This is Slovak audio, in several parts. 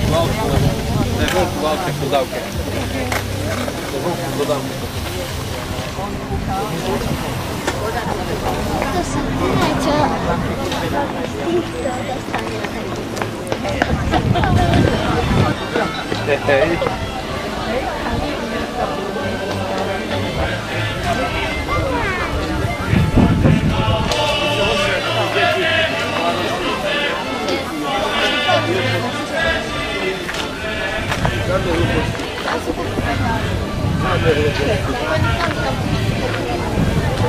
To sa niečo týchto dostane. Hej.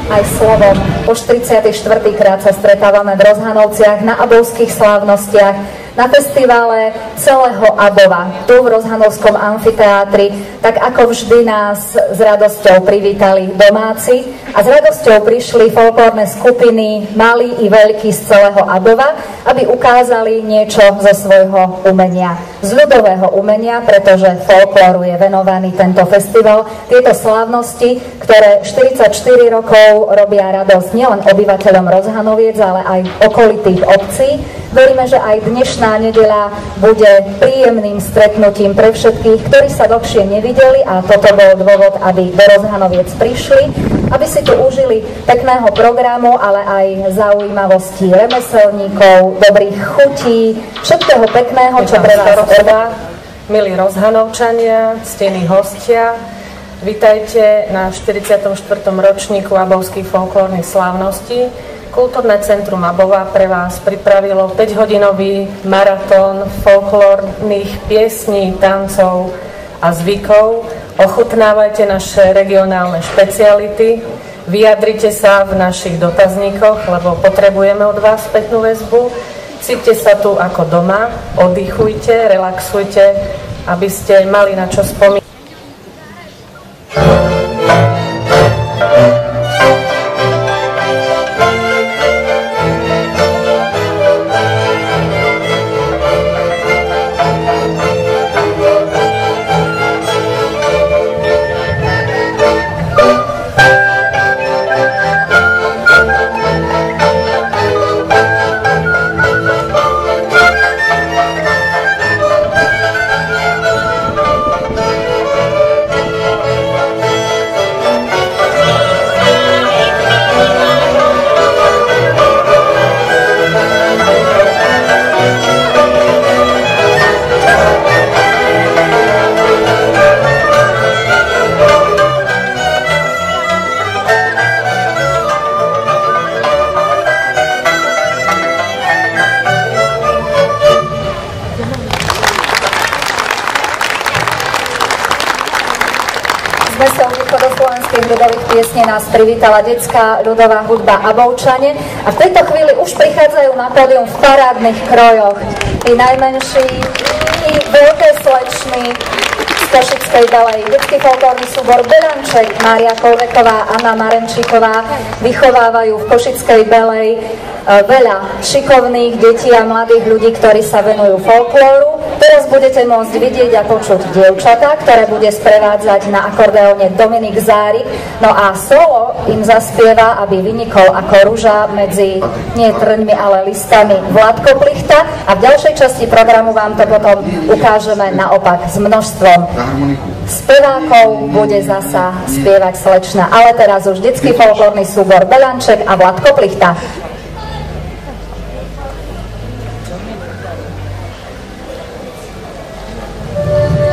Aj slovom. Už 34. krát sa stretávame v Rozhanovciach na abovských slávnostiach, na festivale celého Abova, tu v Rozhanovskom amfiteátri, tak ako vždy nás s radosťou privítali domáci a s radosťou prišli folklórne skupiny, malí i veľkí z celého Abova, aby ukázali niečo zo svojho umenia, z ľudového umenia, pretože folklóru je venovaný tento festival. Tieto slávnosti, ktoré 44 rokov robia radosť nielen obyvateľom Rozhanoviec, ale aj okolitých obcí. Veríme, že aj dnešná nedeľa bude príjemným stretnutím pre všetkých, ktorí sa dlhšie nevideli, a toto bol dôvod, aby do Rozhanoviec prišli, aby si tu užili pekného programu, ale aj zaujímavostí remeselníkov, dobrých chutí, všetkého pekného, čo pre vás robá. Milí Rozhanovčania, ctení hostia, vitajte na 44. ročníku abovských folklórnych slávností. Kultúrne centrum Abova pre vás pripravilo 5-hodinový maratón folklórnych piesní, tancov a zvykov. Ochutnávajte naše regionálne špeciality, vyjadrite sa v našich dotazníkoch, lebo potrebujeme od vás spätnú väzbu. Cíťte sa tu ako doma, oddychujte, relaxujte, aby ste mali na čo spomínať. Ľudových piesní nás privítala detská ľudová hudba Abovčane a v tejto chvíli už prichádzajú na pódium v parádnych krojoch i najmenší, i veľké slečny z Košickej Belej. Detský folklórny súbor Belanček, Mária Kolveková, Anna Marenčíková vychovávajú v Košickej Belej veľa šikovných detí a mladých ľudí, ktorí sa venujú folklóru. Teraz budete môcť vidieť a počuť dievčatá, ktoré bude sprevádzať na akordeóne Dominik Zárik. No a solo im zaspieva, aby vynikol ako ruža medzi nie trňmi, ale listami, Vládko Plichta. A v ďalšej časti programu vám to potom ukážeme naopak s množstvom spevákov. Bude zasa spievať slečna, ale teraz už detský folklórny súbor Belanček a Vládko Plichta. Yeah.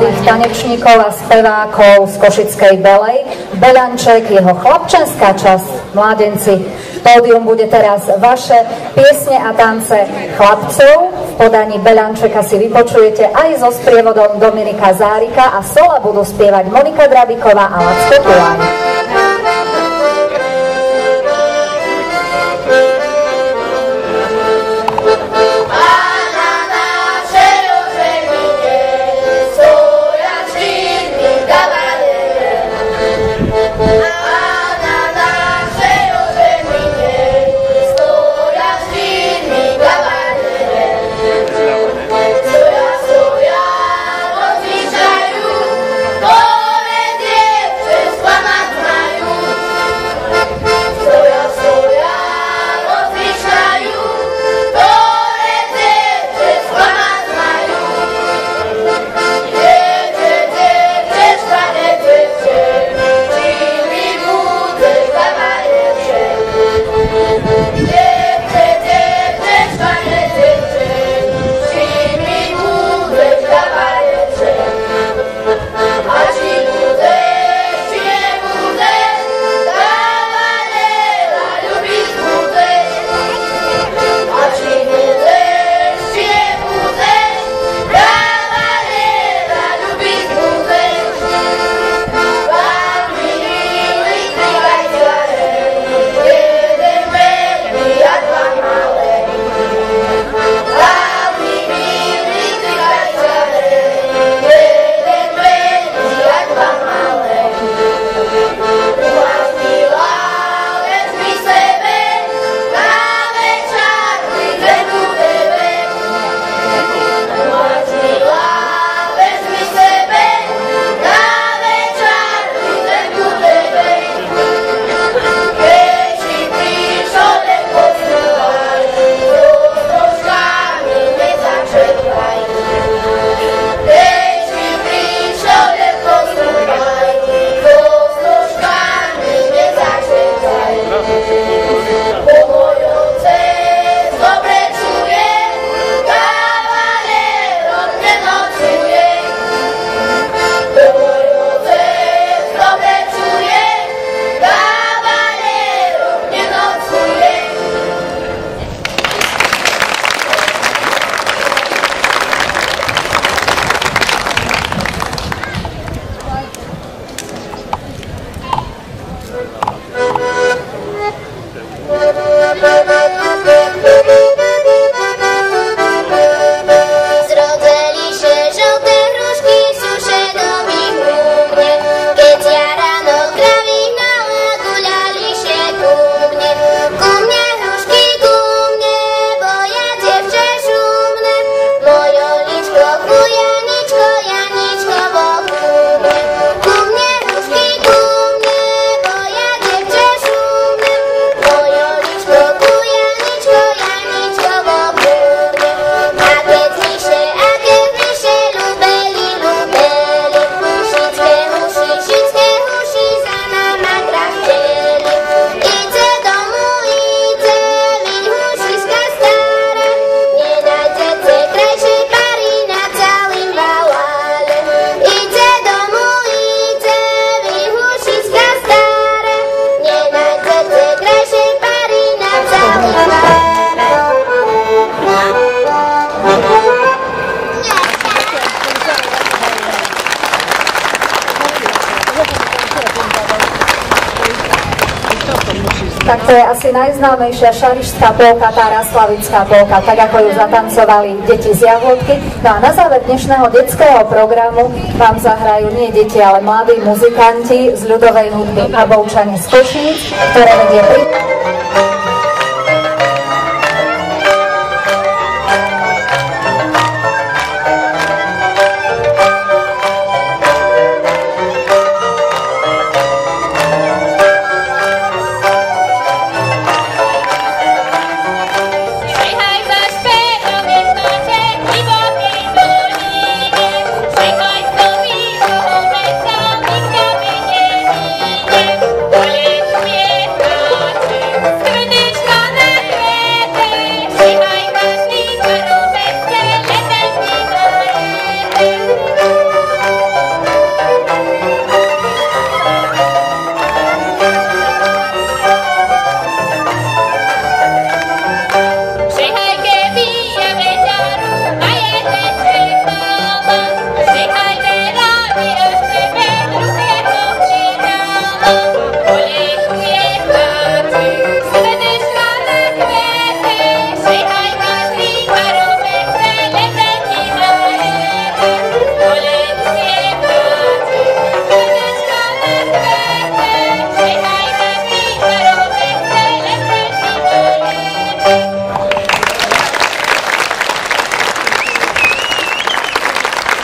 mladých tanečníkov a spevákov z Košickej Belej. Beľanček, jeho chlapčenská časť, mládenci. Pódium bude teraz vaše piesne a tance chlapcov. V podaní Beľančeka si vypočujete aj so sprievodom Dominika Zárika a sola budú spievať Monika Drabiková a Lacko Tuláň. Tak to je asi najznámejšia šarišská polka, tá Raslavická polka, tak ako ju zatancovali deti z Jahodky. No a na záver dnešného detského programu vám zahrajú nie deti, ale mladí muzikanti z ľudovej hudby Abovčania z Košíc, ktoré vedie